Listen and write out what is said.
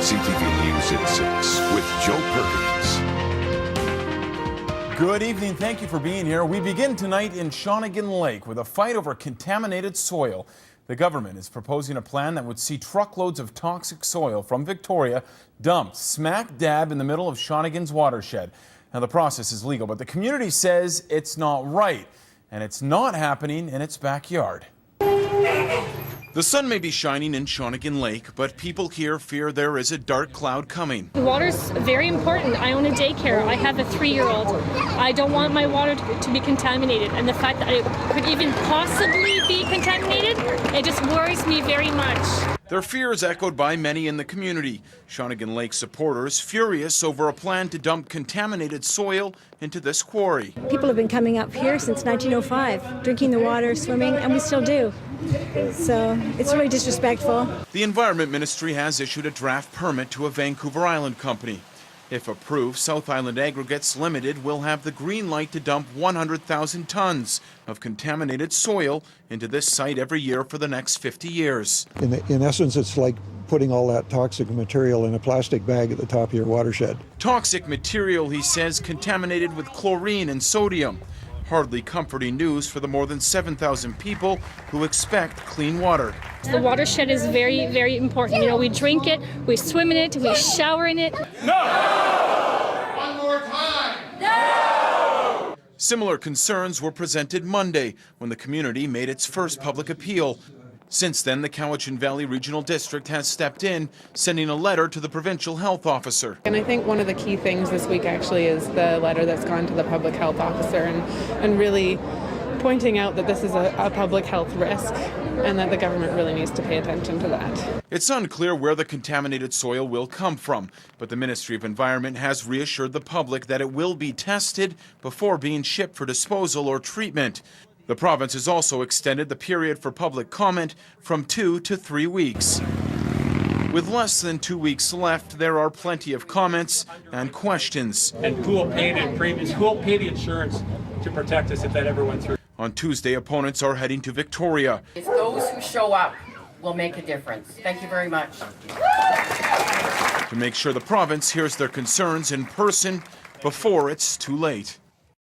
CTV News at 6 with Joe Perkins. Good evening. Thank you for being here. We begin tonight in Shawnigan Lake with a fight over contaminated soil. The government is proposing a plan that would see truckloads of toxic soil from Victoria dumped smack dab in the middle of Shawnigan's watershed. Now, the process is legal, but the community says it's not right, and it's not happening in its backyard. The sun may be shining in Shawnigan Lake, but people here fear there is a dark cloud coming. Water's very important. I own a daycare. I have a 3-year-old. I don't want my water to be contaminated, and the fact that it could even possibly be contaminated, it just worries me very much. Their fear is echoed by many in the community. Shawnigan Lake supporters furious over a plan to dump contaminated soil into this quarry. People have been coming up here since 1905, drinking the water, swimming, and we still do. So it's really disrespectful. The Environment Ministry has issued a draft permit to a Vancouver Island company. If approved, South Island Aggregates Limited will have the green light to dump 100,000 tons of contaminated soil into this site every year for the next 50 years. In essence, it's like putting all that toxic material in a plastic bag at the top of your watershed. Toxic material, he says, contaminated with chlorine and sodium. Hardly comforting news for the more than 7,000 people who expect clean water. The watershed is very, very important. You know, we drink it, we swim in it, we shower in it. No! One more time! No! Similar concerns were presented Monday when the community made its first public appeal. Since then, the Cowichan Valley Regional District has stepped in, sending a letter to the provincial health officer. And I think one of the key things this week actually is the letter that's gone to the public health officer and really pointing out that this is a public health risk and that the government really needs to pay attention to that. It's unclear where the contaminated soil will come from, but the Ministry of Environment has reassured the public that it will be tested before being shipped for disposal or treatment. The province has also extended the period for public comment from 2 to 3 weeks. With less than 2 weeks left, there are plenty of comments and questions. And who will pay who will pay the insurance to protect us if that ever went through? On Tuesday, opponents are heading to Victoria. It's those who show up will make a difference. Thank you very much. To make sure the province hears their concerns in person before it's too late.